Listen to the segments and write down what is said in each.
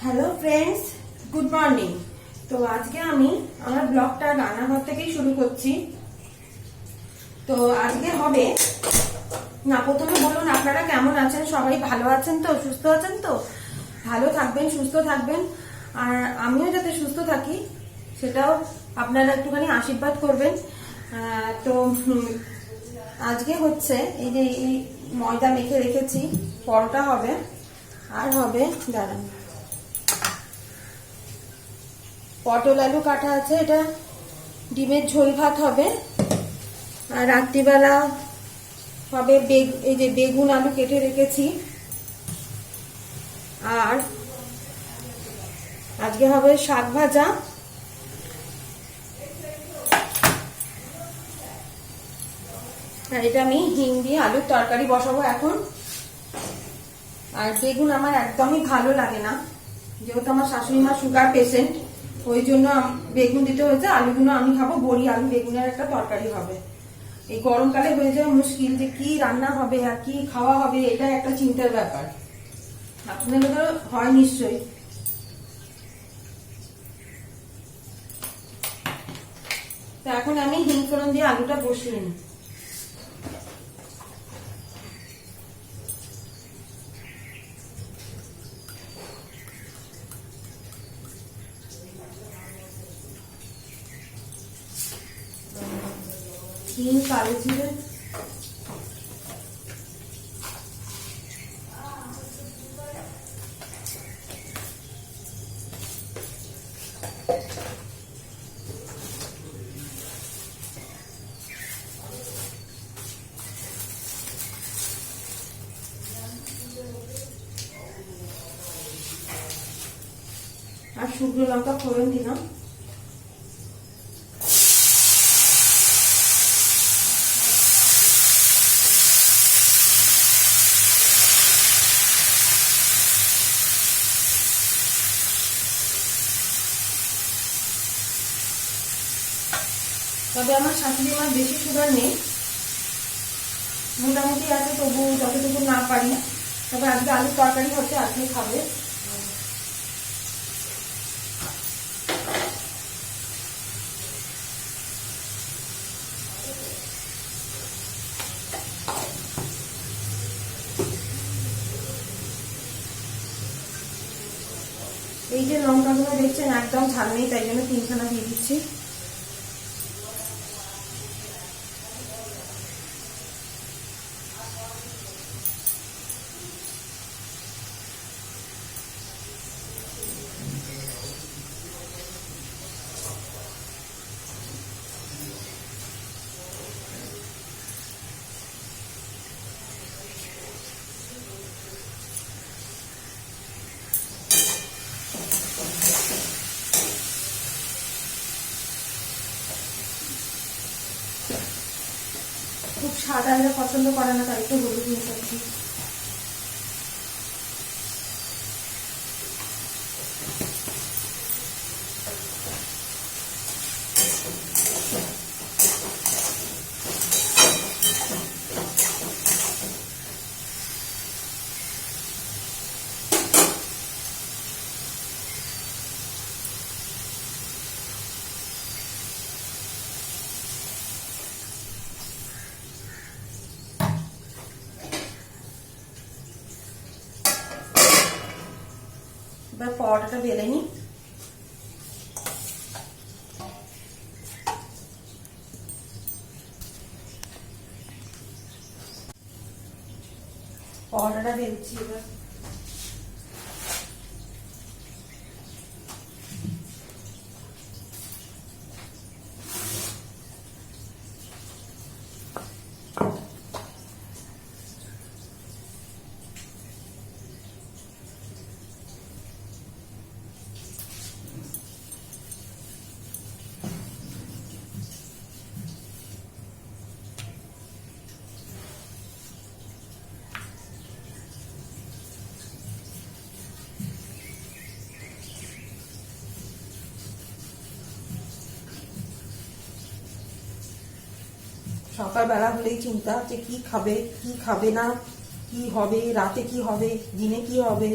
Hello friends, good morning. তো আজকে আমি আমার ব্লগটা রান্নাঘর থেকেই শুরু করছি। তো আজকে হবে না, প্রথমে বলুন আপনারা কেমন আছেন? সবাই ভালো আছেন তো, সুস্থ আছেন তো? ভালো থাকবেন, সুস্থ থাকবেন, আর আমিও যাতে সুস্থ থাকি সেটাও আপনারা একটুখানি আশীর্বাদ করবেন। তো আজকে হচ্ছে এই যে এই ময়দা মেখে রেখেছি, পরোটা হবে, আর হবে দাঁড়ান পটল আলু কাটা আছে, এটা ডিমের ঝোল ভাত হবে। আর রাত্রিবেলা হবে এই যে বেগুন আলু কেটে রেখেছি। আর আজকে হবে শাক ভাজা। আর এটা আমি হিং দিয়ে আলুর তরকারি বসাবো এখন। আর বেগুন আমার একদমই ভালো লাগে না, যেহেতু আমার শাশুড়ি মা সুগার পেশেন্ট, ওই জন্য বেগুন দিতে হয়েছে। আলুগুলো আমি খাবো, বড়ি আলু বেগুনের একটা তরকারি হবে। এই গরমকালে হয়ে যায় মুশকিল যে কি রান্না হবে আর কি খাওয়া হবে, এটা একটা চিন্তার ব্যাপার। আপনাদের তো হয় নিশ্চয়ই। তো এখন আমি হিং ফোড়ন দিয়ে আলুটা বসিয়ে নিই। হিং, কালো জিরে, আর শুকনো লঙ্কা ফোড়ন দিলাম। তবে আমার শাশুড়ি মার বেশি সুগার নেই, মোটামুটি আছে, তবু যতটুকু না পারি। তবে আজকে আলুর তরকারি হচ্ছে, আজকে খাবে। এই যে লঙ্কাগুলো দেখছেন একদম ঝাল নেই, তাই জন্য 3খানা দিয়ে দিচ্ছি। খুব সাদা পছন্দ করে না, তাই একটু হলুদ মিশাচ্ছি। এবার পরোটাটা বেলে নিই। পরোটাটা বেলছি এবার। সকালবেলা হলেই চিন্তা যে কি খাবে কি খাবে না, কি হবে রাতে, কি হবে দিনে, কি হবে।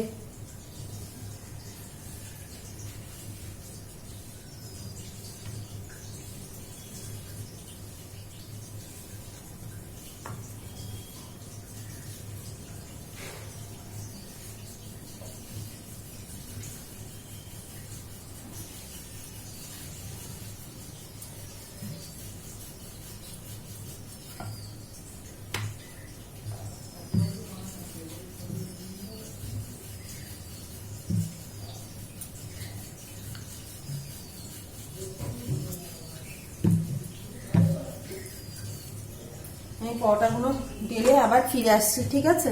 পরোটাগুলো ঢেলে আবার ফিরে আসছি, ঠিক আছে?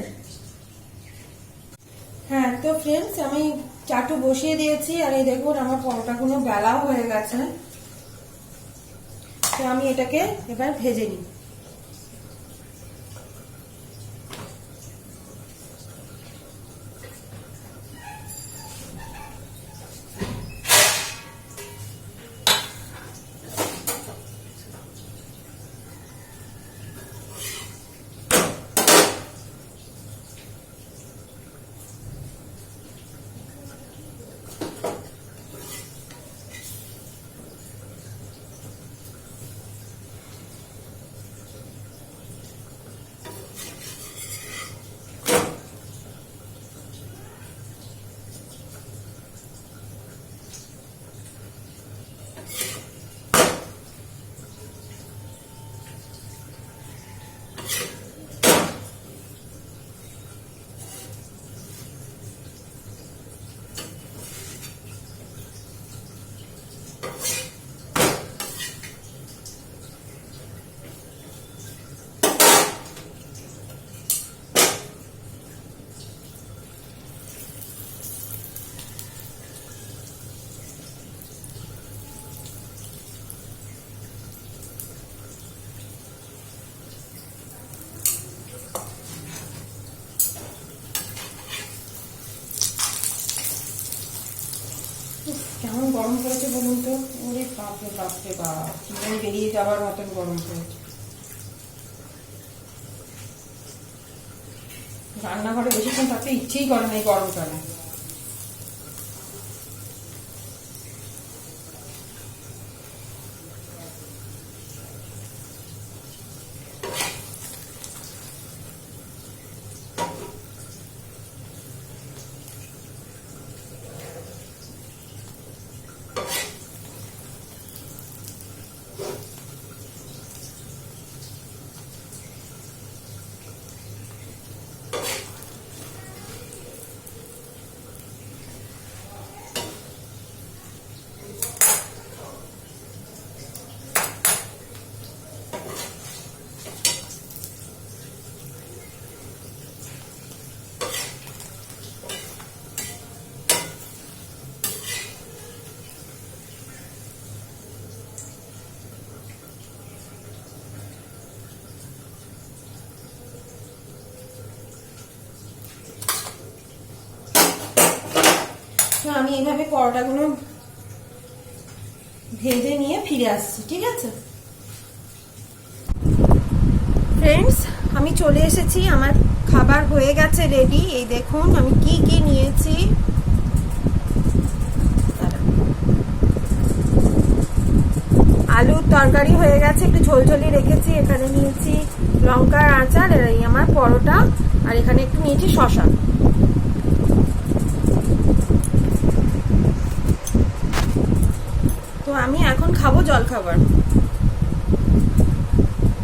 হ্যাঁ, তো ফ্রেন্ডস আমি চাটু বসিয়ে দিয়েছি, আর এই দেখুন আমার পরোটাগুলো বেলাও হয়ে গেছে। তো আমি এটাকে এবার ভেজে নিই। কেমন গরম করেছে বলুন তো? ওরে বাপরে বাপরে বাপ, জীবন বেরিয়ে যাওয়ার মতন গরম করেছে। রান্নাঘরে বেশিক্ষণ থাকতে ইচ্ছেই করে না এই গরমকালে। তো আমি এইভাবে পরোটাগুলো ভেজে নিয়ে ফিরে আসছি, ঠিক আছে ফ্রেন্ডস? আমি চলে এসেছি, আমার খাবার হয়ে গেছে রেডি। এই দেখুন আমি কি কি নিয়েছি। আলুর তরকারি হয়ে গেছে, একটু ঝোলঝোলি রেখেছি। এখানে নিয়েছি লঙ্কার আচার, আর এই আমার পরোটা, আর এখানে একটু নিয়েছি শসা। তো আমি এখন খাবো জলখাবার,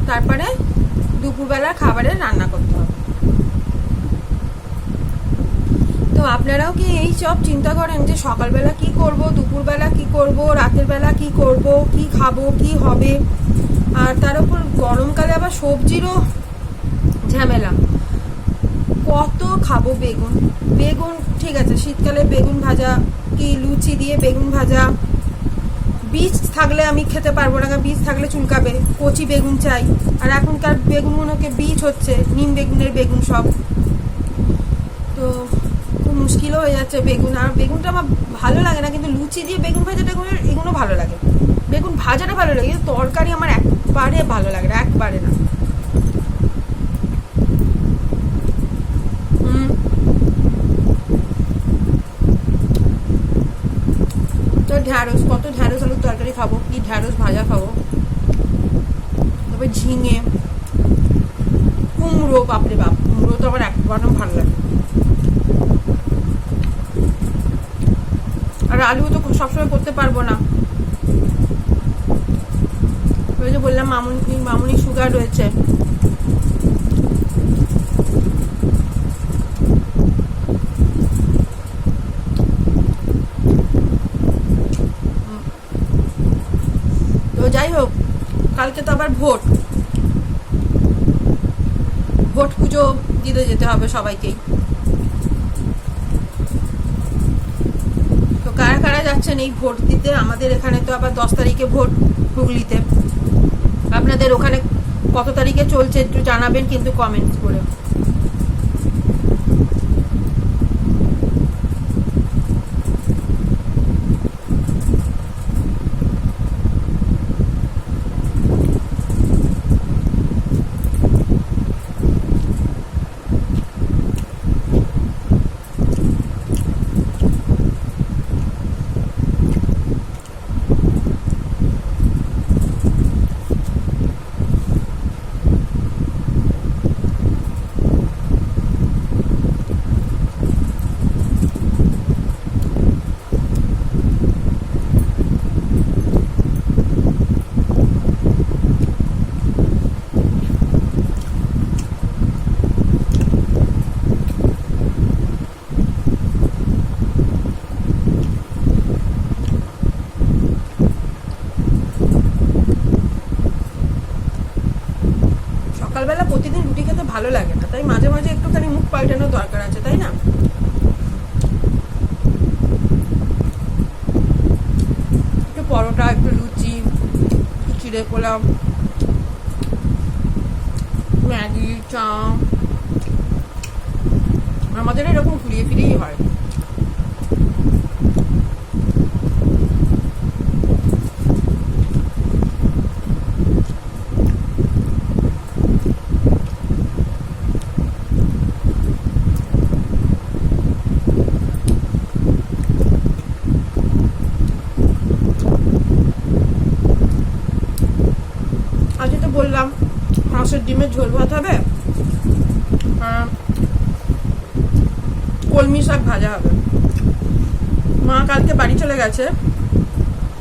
তারপরে দুপুরবেলা খাবারে রান্না করতে হবে। তো আপনারাও কি এই সব চিন্তা করেন যে সকালবেলা কি করব, দুপুরবেলা কি করব, রাতের বেলা কি করব, কি খাবো, কি হবে? আর তার উপর গরমকালে আবার সবজিরও ঝামেলা, কত খাবো? বেগুন বেগুন ঠিক আছে, শীতকালে বেগুন ভাজা কি লুচি দিয়ে বেগুন ভাজা। বীজ থাকলে আমি খেতে পারবো না, বীজ থাকলে চুলকাবে। কচি বেগুন চাই, আর এখনকার বেগুনগুলোকে বীজ হচ্ছে, নিম বেগুনের বেগুন সব। তো খুব মুশকিলও হয়ে যাচ্ছে বেগুন। আর বেগুনটা আমার ভালো লাগে না, কিন্তু লুচি দিয়ে বেগুন ভাজাটা এগুলো ভালো লাগে। বেগুন ভাজাটা ভালো লাগে, কিন্তু তরকারি আমার একবারে ভালো লাগে না, একবারে না। তো ঢ্যাঁড়স, কত ঢ্যাঁড়স আলুর তরকারি খাবো, কি ঢ্যাঁড়স ভাজা খাবো, তবে ঝিঙে, কুমড়ো, বাপরে বাপ, কুমড়ো তো আমার একবারও ভালো লাগে। আর আলু তো সবসময় করতে পারবো না, ওই যে বললাম মামুনি সুগার রয়েছে। তো যাই হোক, কালকে তো আবার ভোট, ভোট পুজো দিতে যেতে হবে সবাইকেই। তো কারা কারা যাচ্ছেন এই ভোট দিতে? আমাদের এখানে তো আবার 10 তারিখে ভোট হুগলিতে। আপনাদের ওখানে কত তারিখে চলছে একটু জানাবেন কিন্তু কমেন্টস করে। সকালবেলা প্রতিদিন রুটি খেতে ভালো লাগে না, তাই মাঝে মাঝে একটুখানি মুখ পাল্টানোর দরকার আছে, তাই না? একটু পরোটা, একটু লুচি, একটু চিড়ে পোলাও, ম্যাগি, চা, আমাদের এরকম ঘুরিয়ে ফিরিয়েই হয়। আজকে তো বললাম হাঁসের ডিমের ঝোল ভাত হবে, কলমি শাক ভাজা হবে। মা কালকে বাড়ি চলে গেছে,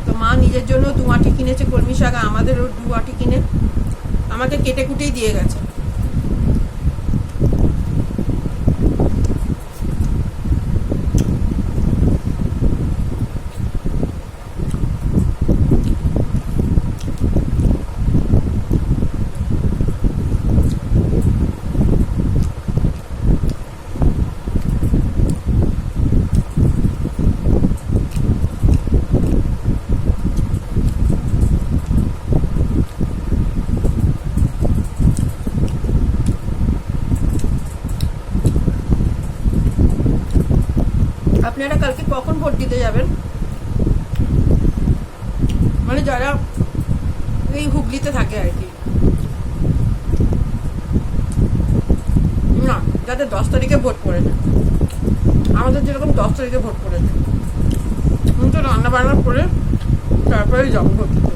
তো মা নিজের জন্য 2 আঁটি কিনেছে কলমি শাক, আমাদেরও 2 আঁটি কিনে আমাকে কেটে কুটেই দিয়ে গেছে। আপনারা কালকে কখন ভোট দিতে যাবেন? মানে যারা এই হুগলিতে থাকে আর কি, না যাদের 10 তারিখে ভোট পড়েছে, আমাদের যেরকম 10 তারিখে ভোট পড়েছে, তো রান্না বান্না করে তারপরে যাবো ভোট দিতে।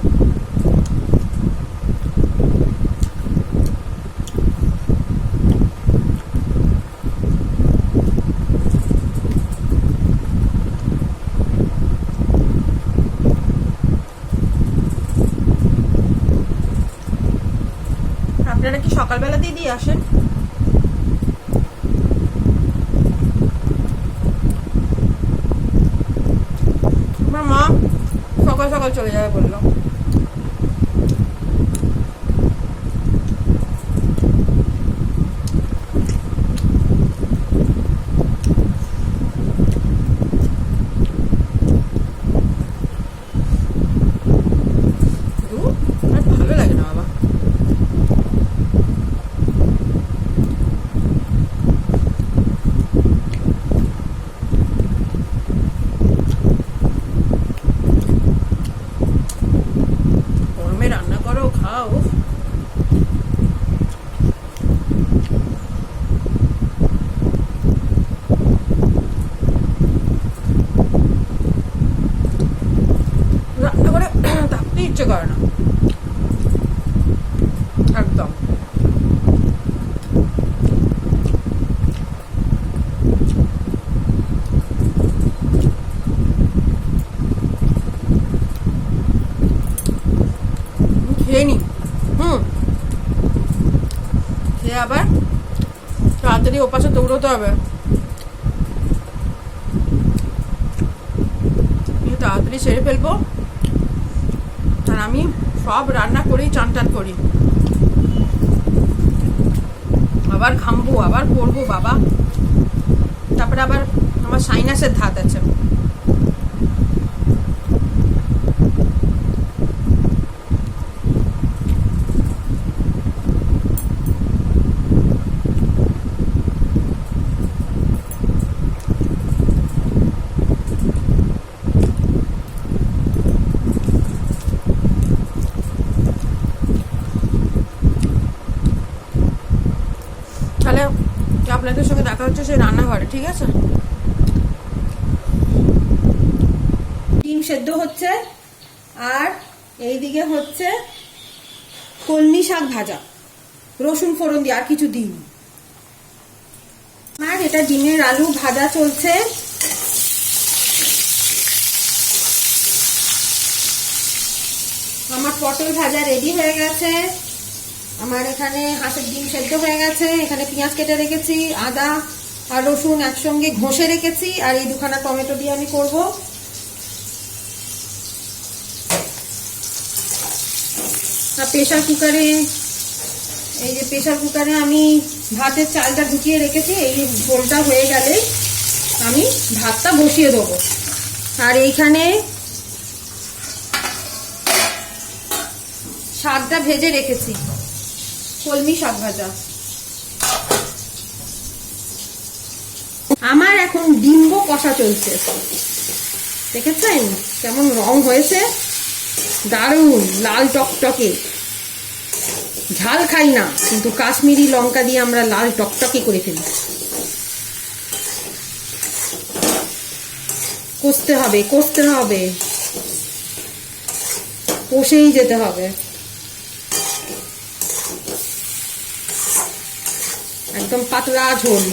আপনারা কি সকালবেলা দিয়ে আসেন? আমার মা সকাল সকাল চলে যাবে বললো। ভালো লাগে না বাবা। রান্না করো, খাও। রান্না করে থাকতে ইচ্ছে করে না একদম। খেয়ে নি, খেয়ে আবার তাড়াতাড়ি ওপাশে দৌড়তে হবে, তাড়াতাড়ি সেরে ফেলবো। আর আমি সব রান্না করেই চান টান করি। আবার ঘামবো, আবার পড়বো বাবা, তারপরে আবার আমার সাইনাসের ধাত আছে। তাহলে আপনাদের সঙ্গে দেখা হচ্ছে সেই রান্নাঘরে, ঠিক আছে? ডিম সেদ্ধ হচ্ছে, আর এইদিকে হচ্ছে কলমি শাক ভাজা, রসুন ফোড়ন দিয়ে, আর কিছু দিন। আর এটা ডিমের আলু ভাজা চলছে। আমার পটল ভাজা রেডি হয়ে গেছে। আমার এখানে হাঁসের ডিম সেদ্ধ হয়ে গেছে। এখানে পেঁয়াজ কেটে রেখেছি, আদা আর রসুন একসঙ্গে ঘষে রেখেছি, আর এই দুখানা টমেটো দিয়ে আমি করব। আর প্রেসার কুকারে, এই যে প্রেসার কুকারে আমি ভাতের চালটা ঢুকিয়ে রেখেছি। এই ঝোলটা হয়ে গেলে আমি ভাতটা বসিয়ে দেবো। আর এইখানে শাকটা ভেজে রেখেছি, কলমি শাক ভাজা। আমার এখন ডিম্ব কষা চলছে, দেখেছেন কেমন রং হয়েছে, দারুণ লাল টকটকে। ঝাল খাই না, কিন্তু কাশ্মীরি লঙ্কা দিয়ে আমরা লাল টকটকে করে ফেলি। কষতে হবে, কষতে হবে, কষেই যেতে হবে। একদম পাতলা ঝোল।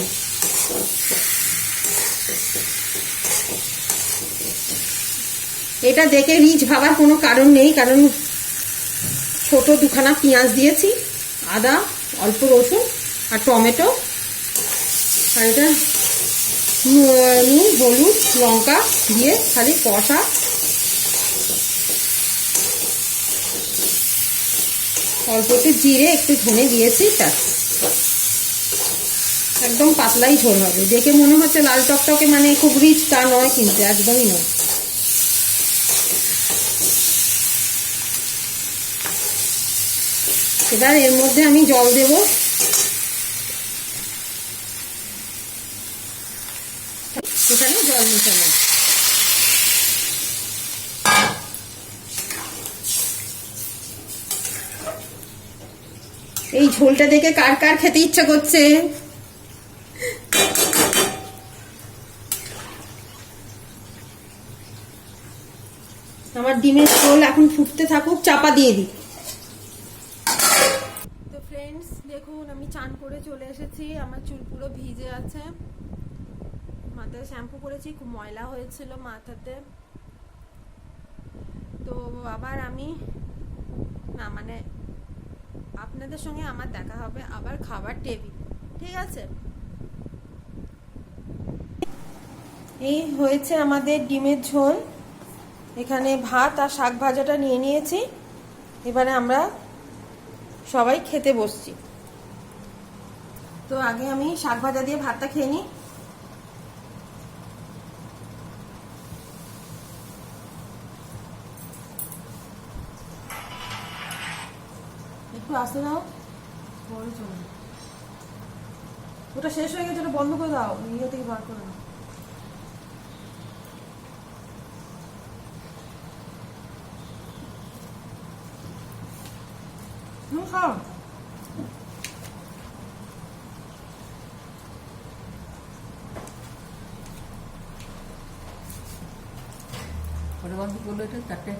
এটা দেখে রিচ ভাবার কোনো কারণ নেই, কারণ ছোট দুখানা পেঁয়াজ দিয়েছি, আদা, অল্প রসুন আর টমেটো, আর এটা নুন, হলুদ, লঙ্কা দিয়ে খালি কষা। অল্প একটু জিরে, একটু ধনে দিয়েছি, ব্যাস। একদম পাতলাই ঝোল হবে। দেখে মনে হচ্ছে লাল টকটকে মানে খুব রিচ, তা নয় কিন্তু, একদমই নয়। এবার এর মধ্যে আমি জল দেব। এখানে জল মেশানো। এই ঝোলটা দেখে কার কার খেতে ইচ্ছা করছে? আমার ডিমের ঝোল এখন ফুটতে থাকুক, চাপা দিয়ে দিই। তো ফ্রেন্ডস দেখুন, আমি চান করে চলে এসেছি। আমার চুল পুরো ভিজে আছে, মাথায় শ্যাম্পু করেছি, খুব ময়লা হয়েছিল মাথাতে। তো আবার আমি না মানে আপনাদের সঙ্গে আমার দেখা হবে আবার খাবার টেবিল, ঠিক আছে? এই হয়েছে আমাদের ডিমের ঝোল। এখানে ভাত আর শাক ভাজাটা নিয়ে নিয়েছি। এবারে আমরা সবাই খেতে বসছি। তো আগে আমি শাক ভাজা দিয়ে ভাতটা খেয়ে নিই। একটু আসতে দাও, পরে চলো। ওটা শেষ হয়ে গেছে, ওটা বন্ধ করে দাও, ইয়ে থেকে বার করে দাও। খাও। ওটা বন্ধ করলো, এটা চারটে।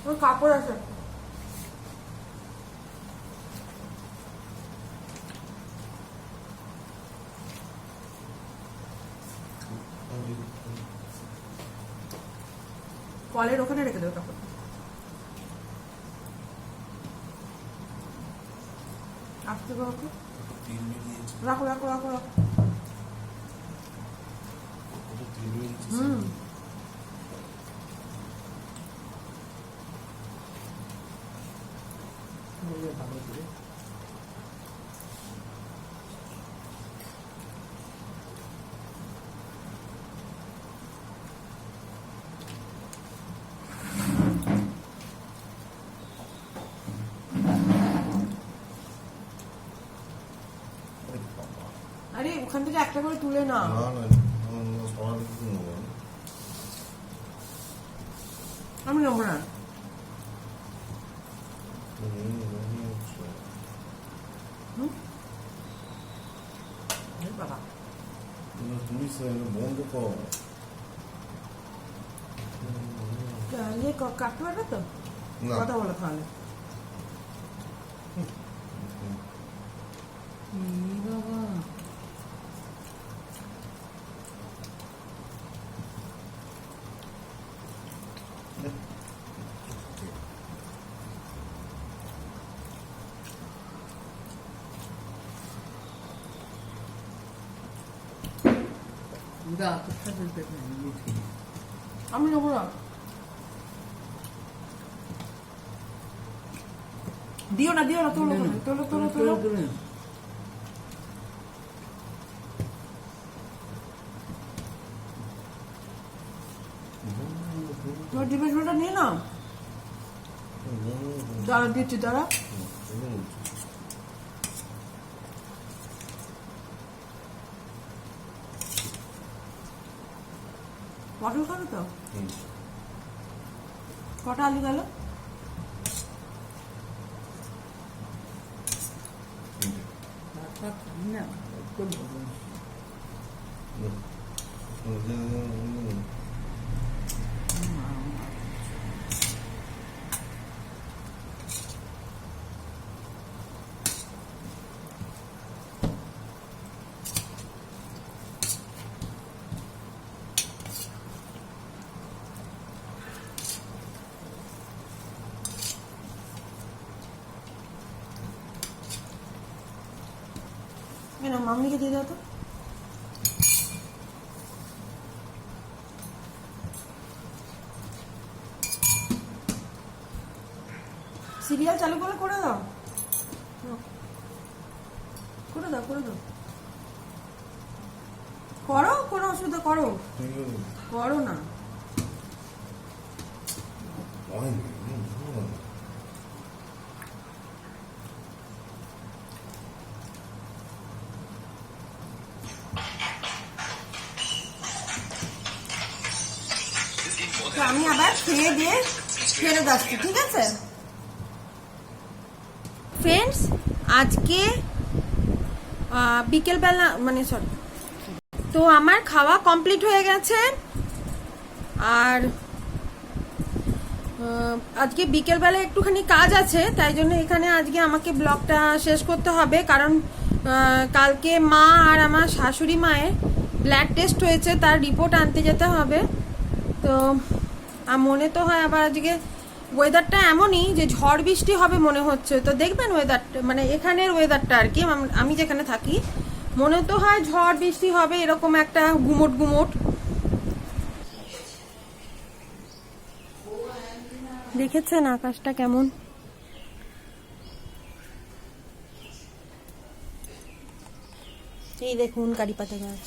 ওর কাপড় আছে। কলের ওখানে রেখে দেবো কাপড়। আসতে রাখো রাখো রাখো রাখো। হুম ভালো করে আরে ওখান থেকে একটা করে তুলে না আমি নেবো না বাবা তুমি বন্ধ কর ইয়ে কাটতে পারবে তো না। কথা বলো তাহলে বাবা দা তো সাথে পেট নিয়ে আমি নেবো না দিও না তোলো তোলো তোলো তোলো তোমার ডিমের ঝোলটা নিয়ে নাও দাঁড়া দিচ্ছি দাঁড়া পটল খাবে তো কটা আলু গেল না করবো মামনিকে দিয়ে দাও তো সিরিয়াল চালু করে দাও করে দাও করো কোনো অসুবিধা করো না তো আমি আবার খেয়ে দিয়ে ফেরত আসছি ঠিক আছে ফ্রেন্ডস আজকে বিকেলবেলা মানে সরি তো আমার খাওয়া কমপ্লিট হয়ে গেছে আর আজকে বিকেলবেলা একটুখানি কাজ আছে তাই জন্য এখানে আজকে আমাকে ব্লগটা শেষ করতে হবে কারণ কালকে মা আর আমার শাশুড়ি মায়ের ব্লাড টেস্ট হয়েছে তার রিপোর্ট আনতে যেতে হবে তো মনে তো হয় আবার আজকে ওয়েদারটা এমনই যে ঝড় বৃষ্টি হবে মনে হচ্ছে তো দেখবেন ওয়েদারটা মানে এখানের ওয়েদারটা আর কি আমি যেখানে থাকি মনে তো হয় ঝড় বৃষ্টি হবে এরকম একটা গুমট দেখেছেন আকাশটা কেমন এই দেখুন কারিপাতা গাছ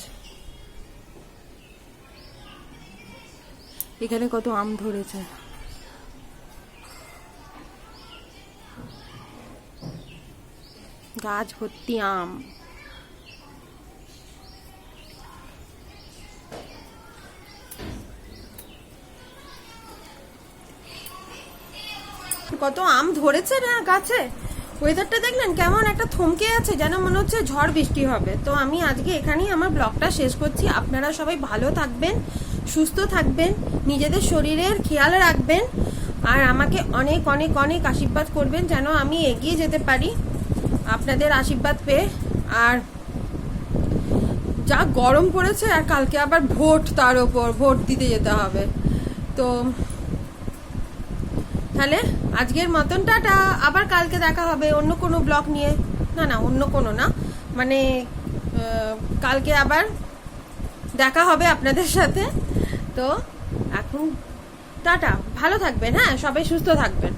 এখানে কত আম ধরেছে গাছ ভর্তি আম কত আম ধরেছে না গাছে ওয়েদারটা দেখলেন কেমন একটা থমকে আছে যেন মনে হচ্ছে ঝড় বৃষ্টি হবে তো আমি আজকে এখানেই আমার ব্লগটা শেষ করছি আপনারা সবাই ভালো থাকবেন সুস্থ থাকবেন নিজেদের শরীরের খেয়াল রাখবেন আর আমাকে অনেক অনেক অনেক আশীর্বাদ করবেন যেন আমি এগিয়ে যেতে পারি আপনাদের আশীর্বাদ পেয়ে আর যা গরম পড়েছে আর কালকে আবার তার ওপর ভোট দিতে যেতে হবে তো তাহলে আজকের মতন টাটা আবার কালকে দেখা হবে অন্য কোনো ব্লগ নিয়ে না অন্য কোনো না মানে কালকে আবার দেখা হবে আপনাদের সাথে। তো এখন টাটা, ভালো থাকবেন, হ্যাঁ সবাই সুস্থ থাকবেন।